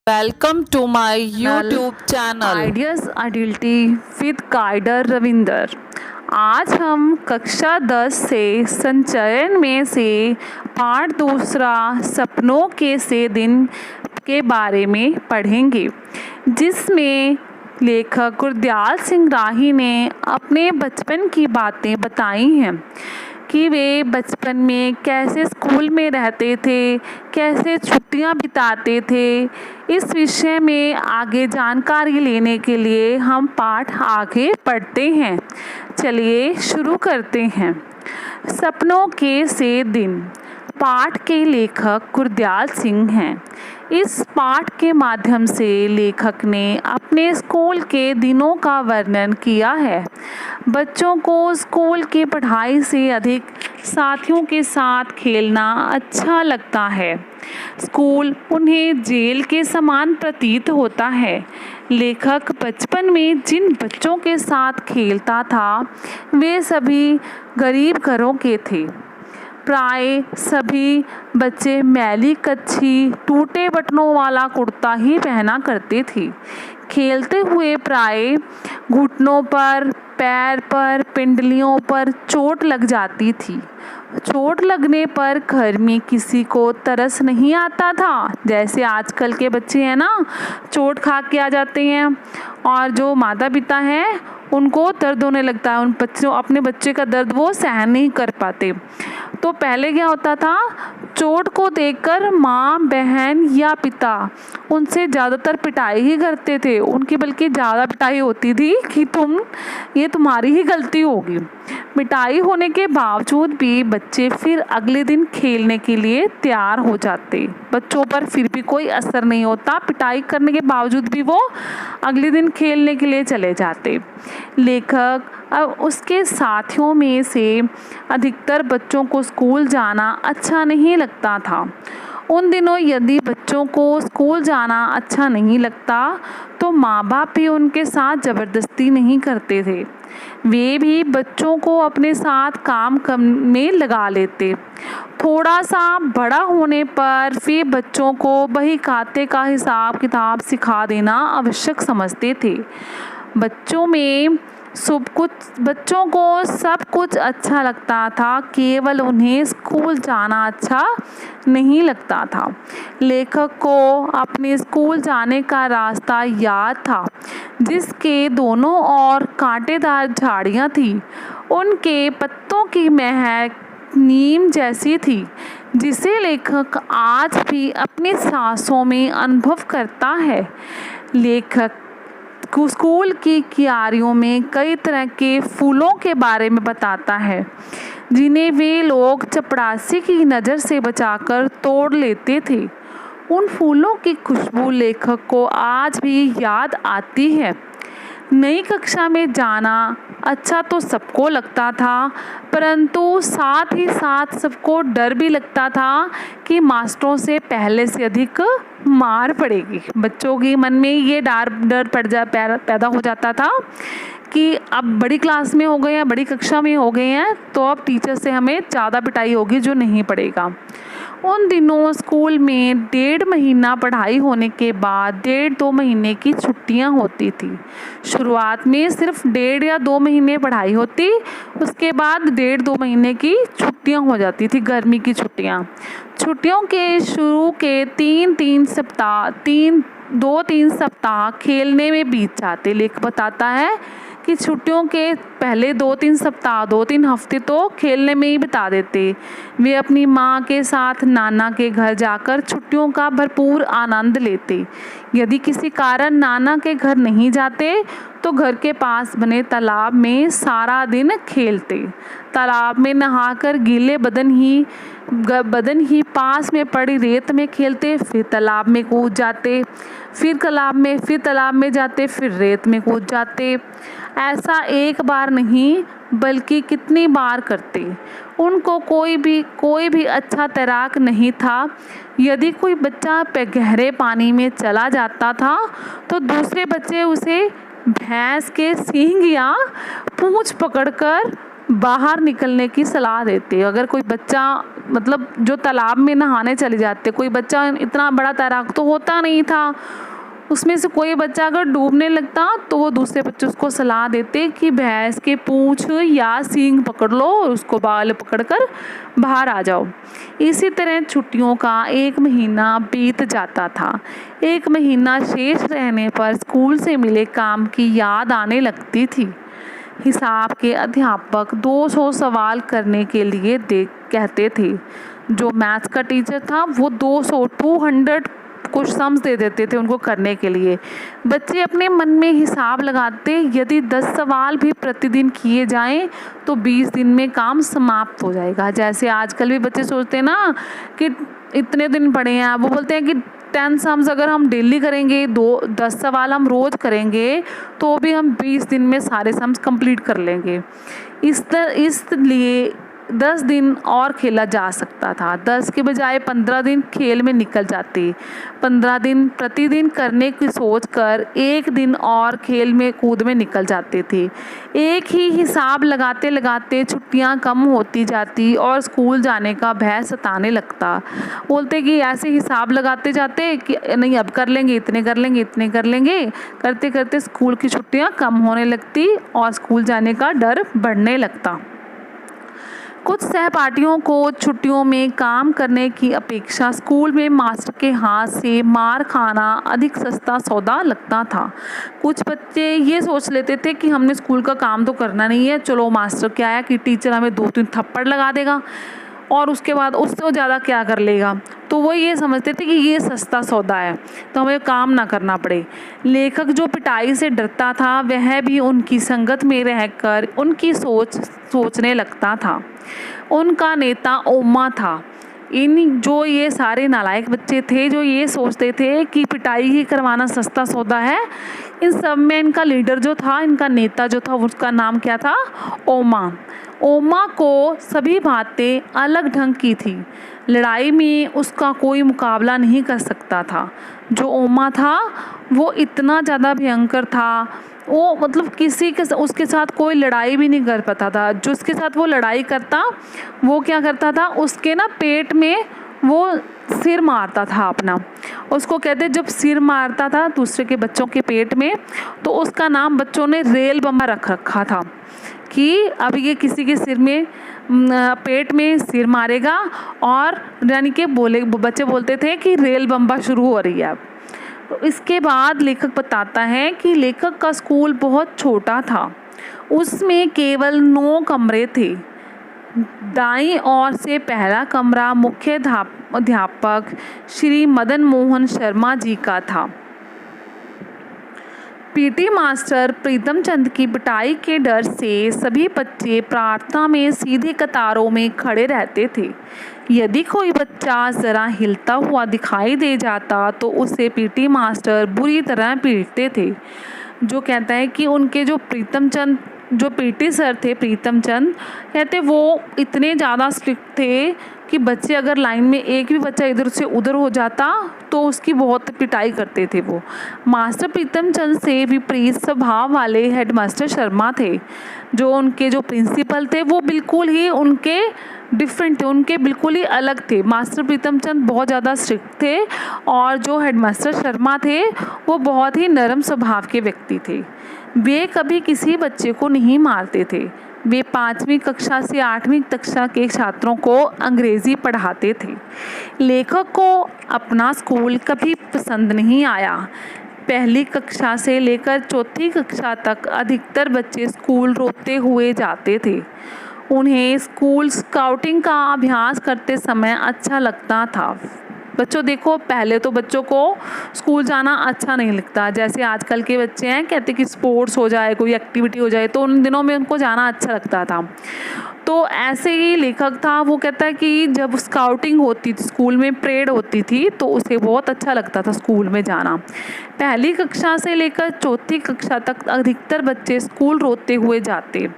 Welcome to my YouTube channel. Ideas ideality with guider Ravinder. आज हम कक्षा 10 से संचयन में से पाठ दूसरा सपनों के से दिन के बारे में पढ़ेंगे, जिसमें लेखक गुरदयाल सिंह राही ने अपने बचपन की बातें बताई हैं कि वे बचपन में कैसे स्कूल में रहते थे, कैसे छुट्टियां बिताते थे। इस विषय में आगे जानकारी लेने के लिए हम पाठ आगे पढ़ते हैं। चलिए शुरू करते हैं। सपनों के से दिन। पाठ के लेखक गुरदयाल सिंह हैं। इस पाठ के माध्यम से लेखक ने अपने स्कूल के दिनों का वर्णन किया है। बच्चों को स्कूल की पढ़ाई से अधिक साथियों के साथ खेलना अच्छा लगता है। स्कूल उन्हें जेल के समान प्रतीत होता है। लेखक बचपन में जिन बच्चों के साथ खेलता था वे सभी गरीब घरों के थे। प्राय सभी बच्चे मैली कच्छी, टूटे बटनों वाला कुर्ता ही पहना करते थे। खेलते हुए प्राय घुटनों पर, पैर पर, पिंडलियों पर चोट लग जाती थी। चोट लगने पर घर में किसी को तरस नहीं आता था। जैसे आजकल के बच्चे हैं ना, चोट खा के आ जाते हैं और जो माता पिता हैं उनको दर्द होने लगता है। उन बच्चों अपने बच्चे का दर्द वो सहन नहीं कर पाते। तो पहले क्या होता था, चोट को देखकर माँ, बहन या पिता उनसे ज़्यादातर पिटाई ही करते थे। उनकी बल्कि ज़्यादा पिटाई होती थी कि ये तुम्हारी ही गलती होगी। पिटाई होने के बावजूद भी बच्चे फिर अगले दिन खेलने के लिए तैयार हो जाते। बच्चों पर फिर भी कोई असर नहीं होता। पिटाई करने के बावजूद भी वो अगले दिन खेलने के लिए चले जाते। लेखक अब उसके साथियों में से अधिकतर बच्चों को स्कूल जाना अच्छा नहीं लगता था। उन दिनों यदि बच्चों को स्कूल जाना अच्छा नहीं लगता तो माँ बाप भी उनके साथ ज़बरदस्ती नहीं करते थे। वे भी बच्चों को अपने साथ काम में लगा लेते। थोड़ा सा बड़ा होने पर वे बच्चों को बही खाते का हिसाब किताब सिखा देना आवश्यक समझते थे। बच्चों को सब कुछ अच्छा लगता था, केवल उन्हें स्कूल जाना अच्छा नहीं लगता था। लेखक को अपने स्कूल जाने का रास्ता याद था, जिसके दोनों ओर कांटेदार झाड़ियाँ थीं। उनके पत्तों की महक नीम जैसी थी, जिसे लेखक आज भी अपनी सांसों में अनुभव करता है। लेखक स्कूल की क्यारियों में कई तरह के फूलों के बारे में बताता है, जिन्हें वे लोग चपरासी की नज़र से बचाकर तोड़ लेते थे। उन फूलों की खुशबू लेखक को आज भी याद आती है। नई कक्षा में जाना अच्छा तो सबको लगता था, परंतु साथ ही साथ सबको डर भी लगता था कि मास्टरों से पहले से अधिक मार पड़ेगी। बच्चों के मन में ये डर पैदा हो जाता था कि अब बड़ी क्लास में हो गए हैं, बड़ी कक्षा में हो गए हैं, तो अब टीचर से हमें ज़्यादा पिटाई होगी जो नहीं पड़ेगा। उन दिनों स्कूल में 1.5 महीना पढ़ाई होने के बाद 1.5-2 महीने की छुट्टियां होती थी। शुरुआत में सिर्फ 1.5 या 2 महीने पढ़ाई होती, उसके बाद 1.5-2 महीने की छुट्टियां हो जाती थी, गर्मी की छुट्टियां। छुट्टियों के शुरू के 2-3 सप्ताह खेलने में बीत जाते। लेखक बताता है कि छुट्टियों के पहले 2-3 सप्ताह, 2-3 हफ्ते तो खेलने में ही बिता देते। वे अपनी माँ के साथ नाना के घर जाकर छुट्टियों का भरपूर आनंद लेते। यदि किसी कारण नाना के घर नहीं जाते तो घर के पास बने तालाब में सारा दिन खेलते। तालाब में नहाकर गीले बदन ही पास में पड़ी रेत में खेलते, फिर तालाब में कूद जाते, फिर तालाब में जाते, फिर रेत में कूद जाते। ऐसा एक बार नहीं बल्कि कितनी बार करते। उनको कोई भी अच्छा तैराक नहीं था। यदि कोई बच्चा गहरे पानी में चला जाता था तो दूसरे बच्चे उसे भैंस के सींग या पूंछ पकड़कर बाहर निकलने की सलाह देते। अगर कोई बच्चा मतलब जो तालाब में नहाने चले जाते, कोई बच्चा इतना बड़ा तैराक तो होता नहीं था, उसमें से कोई बच्चा अगर डूबने लगता तो वो दूसरे बच्चे उसको सलाह देते कि भैंस के पूंछ या सींग पकड़ लो और उसको बाल पकड़कर बाहर आ जाओ। इसी तरह छुट्टियों का 1 महीना बीत जाता था। 1 महीना शेष रहने पर स्कूल से मिले काम की याद आने लगती थी। हिसाब के अध्यापक 200 सवाल करने के लिए कहते थे। जो मैथ्स का टीचर था वो 200 क्वेश्चंस दे देते थे उनको करने के लिए। बच्चे अपने मन में हिसाब लगाते, यदि 10 सवाल भी प्रतिदिन किए जाएं तो 20 दिन में काम समाप्त हो जाएगा। जैसे आजकल भी बच्चे सोचते हैं ना कि इतने दिन पढ़े हैं, वो बोलते हैं कि 10 सम्स अगर हम डेली करेंगे, 10 सवाल हम रोज़ करेंगे तो भी हम 20 दिन में सारे सम्स कंप्लीट कर लेंगे। इसलिए 10 दिन और खेला जा सकता था। 10 के बजाय 15 दिन खेल में निकल जाते। 15 दिन प्रतिदिन करने की सोचकर 1 दिन और खेल में कूद में निकल जाते थे। एक ही हिसाब लगाते लगाते छुट्टियां कम होती जाती और स्कूल जाने का भय सताने लगता। बोलते कि ऐसे हिसाब लगाते जाते कि नहीं अब कर लेंगे, इतने कर लेंगे, इतने कर लेंगे, करते करते स्कूल की छुट्टियां कम होने लगती और स्कूल जाने का डर बढ़ने लगता। कुछ सहपाठियों को छुट्टियों में काम करने की अपेक्षा स्कूल में मास्टर के हाथ से मार खाना अधिक सस्ता सौदा लगता था। कुछ बच्चे ये सोच लेते थे कि हमने स्कूल का काम तो करना नहीं है, चलो मास्टर क्या है कि टीचर हमें 2-3 थप्पड़ लगा देगा और उसके बाद उससे ज़्यादा क्या कर लेगा। तो वो ये समझते थे कि ये सस्ता सौदा है तो हमें काम ना करना पड़े। लेखक जो पिटाई से डरता था वह भी उनकी संगत में रहकर उनकी सोचने लगता था। उनका नेता ओमा था। जो ये सारे नालायक बच्चे थे जो ये सोचते थे कि पिटाई ही करवाना सस्ता सौदा है, इन सब में इनका लीडर जो था, इनका नेता जो था, उसका नाम क्या था? ओमा। ओमा को सभी बातें अलग ढंग की थी। लड़ाई में उसका कोई मुकाबला नहीं कर सकता था। जो ओमा था वो इतना ज़्यादा भयंकर था, वो मतलब किसी के उसके साथ कोई लड़ाई भी नहीं कर पाता था। जो उसके साथ वो लड़ाई करता वो क्या करता था, उसके ना पेट में वो सिर मारता था अपना। उसको कहते जब सिर मारता था दूसरे के बच्चों के पेट में तो उसका नाम बच्चों ने रेल बम्बा रख रखा था कि अब ये किसी के सिर में पेट में सिर मारेगा और यानी कि बच्चे बोलते थे कि रेल बम्बा शुरू हो रही है अब। तो इसके बाद लेखक बताता है कि लेखक का स्कूल बहुत छोटा था। उसमें केवल 9 कमरे थे। दाईं ओर से पहला कमरा मुख्य अध्यापक श्री मदन मोहन शर्मा जी का था। पीटी मास्टर प्रीतम चंद की पिटाई के डर से सभी बच्चे प्रार्थना में सीधे कतारों में खड़े रहते थे। यदि कोई बच्चा ज़रा हिलता हुआ दिखाई दे जाता तो उसे पीटी मास्टर बुरी तरह पीटते थे। जो कहता है कि उनके जो प्रीतम चंद जो पीटी सर थे, प्रीतम चंद, कहते वो इतने ज़्यादा स्ट्रिक्ट थे कि बच्चे अगर लाइन में एक भी बच्चा इधर से उधर हो जाता तो उसकी बहुत पिटाई करते थे वो। मास्टर प्रीतम चंद से विपरीत स्वभाव वाले हेडमास्टर शर्मा थे। जो उनके जो प्रिंसिपल थे वो बिल्कुल ही उनके डिफरेंट थे, उनके बिल्कुल ही अलग थे। मास्टर प्रीतम चंद बहुत ज़्यादा स्ट्रिक्ट थे और जो हेडमास्टर शर्मा थे वो बहुत ही नरम स्वभाव के व्यक्ति थे। वे कभी किसी बच्चे को नहीं मारते थे। वे 5वीं कक्षा से 8वीं कक्षा के छात्रों को अंग्रेज़ी पढ़ाते थे। लेखक को अपना स्कूल कभी पसंद नहीं आया। पहली कक्षा से लेकर 4थी कक्षा तक अधिकतर बच्चे स्कूल रोते हुए जाते थे। उन्हें स्कूल स्काउटिंग का अभ्यास करते समय अच्छा लगता था। बच्चों देखो, पहले तो बच्चों को स्कूल जाना अच्छा नहीं लगता। जैसे आजकल के बच्चे हैं कहते कि स्पोर्ट्स हो जाए, कोई एक्टिविटी हो जाए तो उन दिनों में उनको जाना अच्छा लगता था। तो ऐसे ही लेखक था, वो कहता है कि जब स्काउटिंग होती थी, स्कूल में परेड होती थी, तो उसे बहुत अच्छा लगता था स्कूल में जाना। पहली कक्षा से लेकर चौथी कक्षा तक अधिकतर बच्चे स्कूल रोते हुए जाते।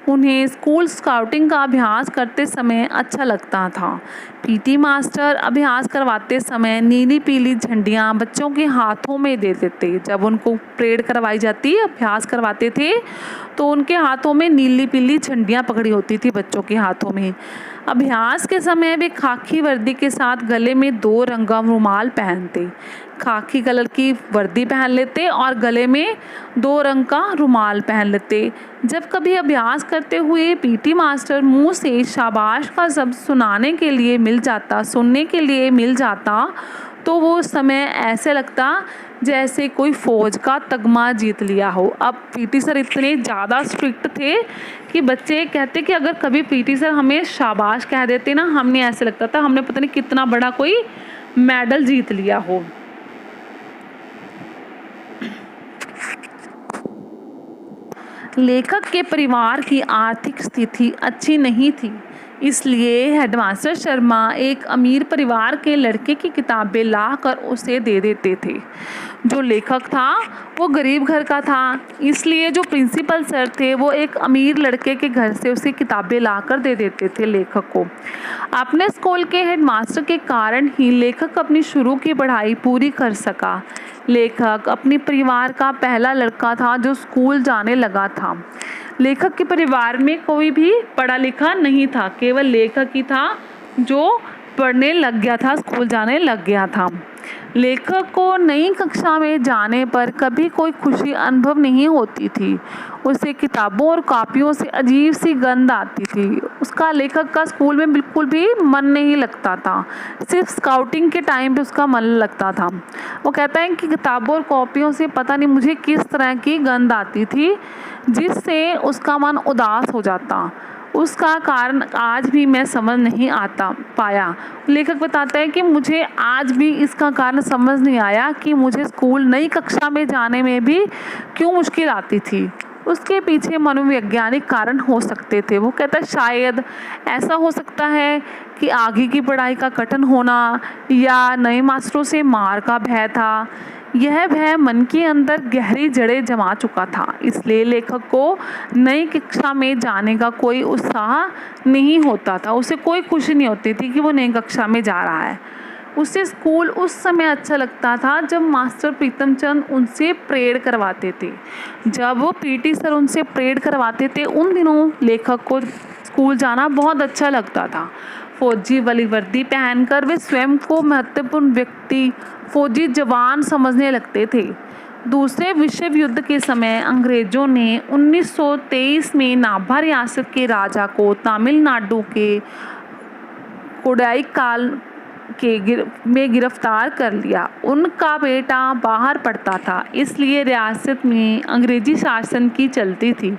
उन्हें स्कूल स्काउटिंग का अभ्यास करते समय अच्छा लगता था। पीटी मास्टर अभ्यास करवाते समय नीली पीली झंडियाँ बच्चों के हाथों में दे देते। जब उनको परेड करवाई जाती, अभ्यास करवाते थे, तो उनके हाथों में नीली पीली झंडियाँ पकड़ी होती थी बच्चों के हाथों में। अभ्यास के समय वे खाकी वर्दी के साथ गले में 2 रंगा रुमाल पहनते। खाकी कलर की वर्दी पहन लेते और गले में 2 रंग का रुमाल पहन लेते। जब कभी अभ्यास करते हुए पीटी मास्टर मुंह से शाबाश का शब्द सुनने के लिए मिल जाता, तो वो उस समय ऐसे लगता जैसे कोई फौज का तगमा जीत लिया हो। अब पीटी सर इतने ज़्यादा स्ट्रिक्ट थे कि बच्चे कहते कि अगर कभी पीटी सर हमें शाबाश कह देते ना, हमने ऐसे लगता था हमने पता नहीं कितना बड़ा कोई मेडल जीत लिया हो। लेखक के परिवार की आर्थिक स्थिति अच्छी नहीं थी, इसलिए हेडमास्टर शर्मा एक अमीर परिवार के लड़के की किताबें लाकर उसे दे देते थे। जो लेखक था वो गरीब घर का था, इसलिए जो प्रिंसिपल सर थे वो एक अमीर लड़के के घर से उसे किताबें लाकर दे देते थे लेखक को। अपने स्कूल के हेडमास्टर के कारण ही लेखक अपनी शुरू की पढ़ाई पूरी कर सका। लेखक अपने परिवार का पहला लड़का था जो स्कूल जाने लगा था। लेखक के परिवार में कोई भी पढ़ा लिखा नहीं था, केवल लेखक ही था जो पढ़ने लग गया था, स्कूल जाने लग गया था। लेखक को नई कक्षा में जाने पर कभी कोई खुशी अनुभव नहीं होती थी। उसे किताबों और कॉपियों से अजीब सी गंध आती थी। उसका लेखक का स्कूल में बिल्कुल भी मन नहीं लगता था, सिर्फ स्काउटिंग के टाइम पे उसका मन लगता था। वो कहता है कि किताबों और कॉपियों से पता नहीं मुझे किस तरह की गंध आती थी, जिससे उसका मन उदास हो जाता। उसका कारण आज भी मैं समझ नहीं पाया। लेखक बताता है कि मुझे आज भी इसका कारण समझ नहीं आया कि मुझे स्कूल नई कक्षा में जाने में भी क्यों मुश्किल आती थी। उसके पीछे मनोवैज्ञानिक कारण हो सकते थे। वो कहता है शायद ऐसा हो सकता है कि आगे की पढ़ाई का कठिन होना या नए मास्टरों से मार का भय था। यह भय मन के अंदर गहरी जड़ें जमा चुका था, इसलिए लेखक को नई कक्षा में जाने का कोई उत्साह नहीं होता था। उसे कोई खुशी नहीं होती थी कि वो नई कक्षा में जा रहा है। उसे स्कूल उस समय अच्छा लगता था जब मास्टर प्रीतम चंद उनसे परेड करवाते थे। जब वो पीटी सर उनसे परेड करवाते थे, उन दिनों लेखक को स्कूल जाना बहुत अच्छा लगता था। फौजी वाली वर्दी पहनकर वे स्वयं को महत्वपूर्ण व्यक्ति, फौजी जवान समझने लगते थे। दूसरे विश्व युद्ध के समय अंग्रेजों ने 1923 में नाभा रियासत के राजा को तमिलनाडु के कोडाईकाल में गिरफ्तार कर लिया। उनका बेटा बाहर पढ़ता था, इसलिए रियासत में अंग्रेजी शासन की चलती थी।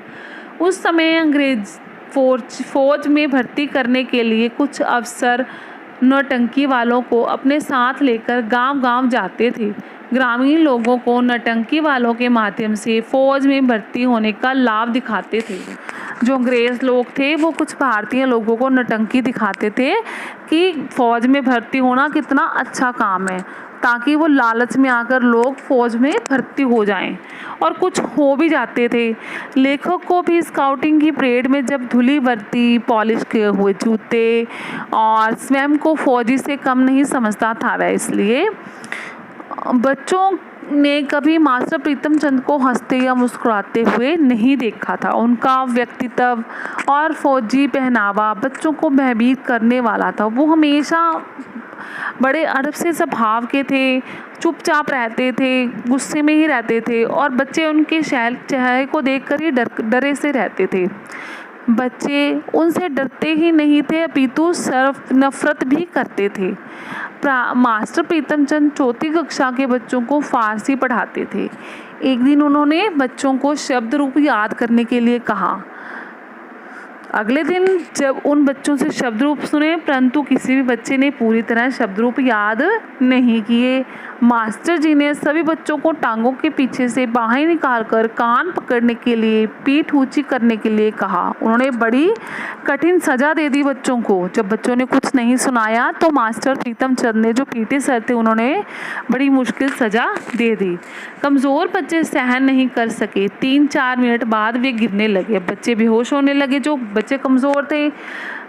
उस समय अंग्रेज फौज में भर्ती करने के लिए कुछ अफसर नौटंकी वालों को अपने साथ लेकर गांव-गांव जाते थे। ग्रामीण लोगों को नौटंकी वालों के माध्यम से फौज में भर्ती होने का लाभ दिखाते थे। जो अंग्रेज लोग थे वो कुछ भारतीय लोगों को नौटंकी दिखाते थे कि फौज में भर्ती होना कितना अच्छा काम है, ताकि वो लालच में आकर लोग फौज में भर्ती हो जाएं, और कुछ हो भी जाते थे। लेखक को भी स्काउटिंग की परेड में जब धुली वर्दी, पॉलिश किए हुए जूते और स्वयं को फौजी से कम नहीं समझता था वह, इसलिए बच्चों ने कभी मास्टर प्रीतम चंद को हंसते या मुस्कुराते हुए नहीं देखा था। उनका व्यक्तित्व और फौजी पहनावा बच्चों को भयभीत करने वाला था। वो हमेशा बड़े अदब से स्वभाव के थे, चुपचाप रहते थे, गुस्से में ही रहते थे, और बच्चे उनके चेहरे को देखकर ही डरे से रहते थे। बच्चे उनसे डरते ही नहीं थे, अपितु सिर्फ नफरत भी करते थे। मास्टर प्रीतम चंद चौथी कक्षा के बच्चों को फारसी पढ़ाते थे। एक दिन उन्होंने बच्चों को शब्द रूप याद करने के लिए कहा। अगले दिन जब उन बच्चों से शब्द रूप सुने, परंतु किसी भी बच्चे ने पूरी तरह शब्द रूप याद नहीं किए। मास्टर जी ने सभी बच्चों को टांगों के पीछे से बाहें निकालकर कान पकड़ने के लिए, पीठ ऊंची करने के लिए कहा। उन्होंने बड़ी कठिन सजा दे दी बच्चों को। जब बच्चों ने कुछ नहीं सुनाया तो मास्टर प्रीतम चंद ने, जो पीटी सर थे, उन्होंने बड़ी मुश्किल सजा दे दी। कमज़ोर बच्चे सहन नहीं कर सके। 3-4 मिनट बाद वे गिरने लगे। बच्चे बेहोश होने लगे, जो बच्चे कमज़ोर थे।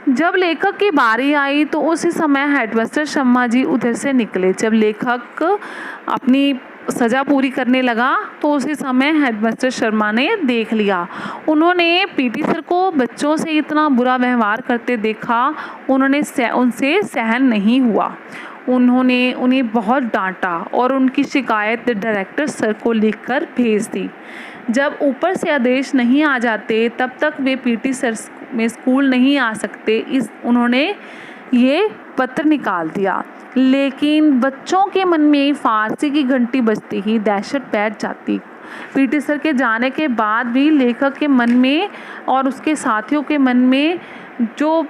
जब लेखक की बारी आई तो उसी समय हेडमास्टर शर्मा जी उधर से निकले। जब लेखक अपनी सज़ा पूरी करने लगा तो उसी समय हेडमास्टर शर्मा ने देख लिया। उन्होंने पीटी सर को बच्चों से इतना बुरा व्यवहार करते देखा। उनसे सहन नहीं हुआ। उन्होंने उन्हें बहुत डांटा और उनकी शिकायत डायरेक्टर सर को लिखकर भेज दी। जब ऊपर से आदेश नहीं आ जाते तब तक वे पीटी सर में स्कूल नहीं आ सकते। उन्होंने ये पत्र निकाल दिया। लेकिन बच्चों के मन में फारसी की घंटी बजती ही दहशत बैठ जाती। पीटी सर के जाने के बाद भी लेखक के मन में और उसके साथियों के मन में जो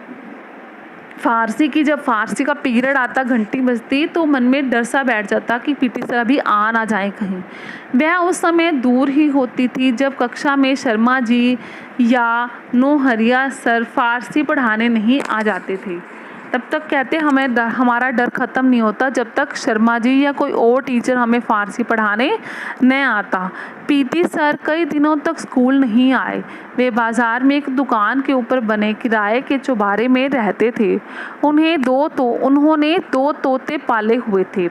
जब फारसी का पीरियड आता, घंटी बजती, तो मन में डर सा बैठ जाता कि पीटी सर अभी आ ना जाए कहीं। वह उस समय दूर ही होती थी जब कक्षा में शर्मा जी या नोहरिया सर फारसी पढ़ाने नहीं आ जाते थे। तब तक कहते हमारा डर ख़त्म नहीं होता जब तक शर्मा जी या कोई और टीचर हमें फ़ारसी पढ़ाने न आता। पीटी सर कई दिनों तक स्कूल नहीं आए। वे बाज़ार में एक दुकान के ऊपर बने किराए के चौबारे में रहते थे। उन्होंने 2 तोते पाले हुए थे।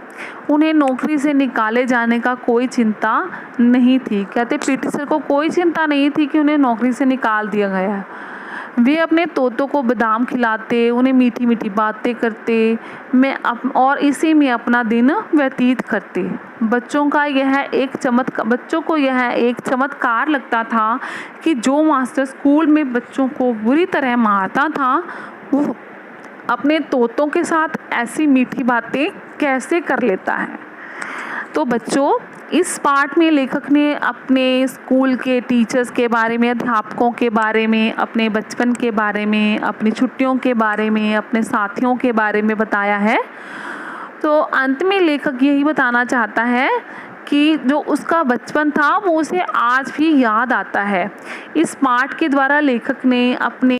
उन्हें नौकरी से निकाले जाने का कोई चिंता नहीं थी। कहते पीटी सर को कोई चिंता नहीं थी कि उन्हें नौकरी से निकाल दिया गया। वे अपने तोतों को बादाम खिलाते, उन्हें मीठी मीठी बातें करते और इसी में अपना दिन व्यतीत करते। बच्चों को यह एक चमत्कार लगता था कि जो मास्टर स्कूल में बच्चों को बुरी तरह मारता था, वो अपने तोतों के साथ ऐसी मीठी बातें कैसे कर लेता है। तो बच्चों, इस पाठ में लेखक ने अपने स्कूल के टीचर्स के बारे में, अध्यापकों के बारे में, अपने बचपन के बारे में, अपनी छुट्टियों के बारे में, अपने साथियों के बारे में बताया है। तो अंत में लेखक यही बताना चाहता है कि जो उसका बचपन था वो उसे आज भी याद आता है। इस पाठ के द्वारा लेखक ने अपने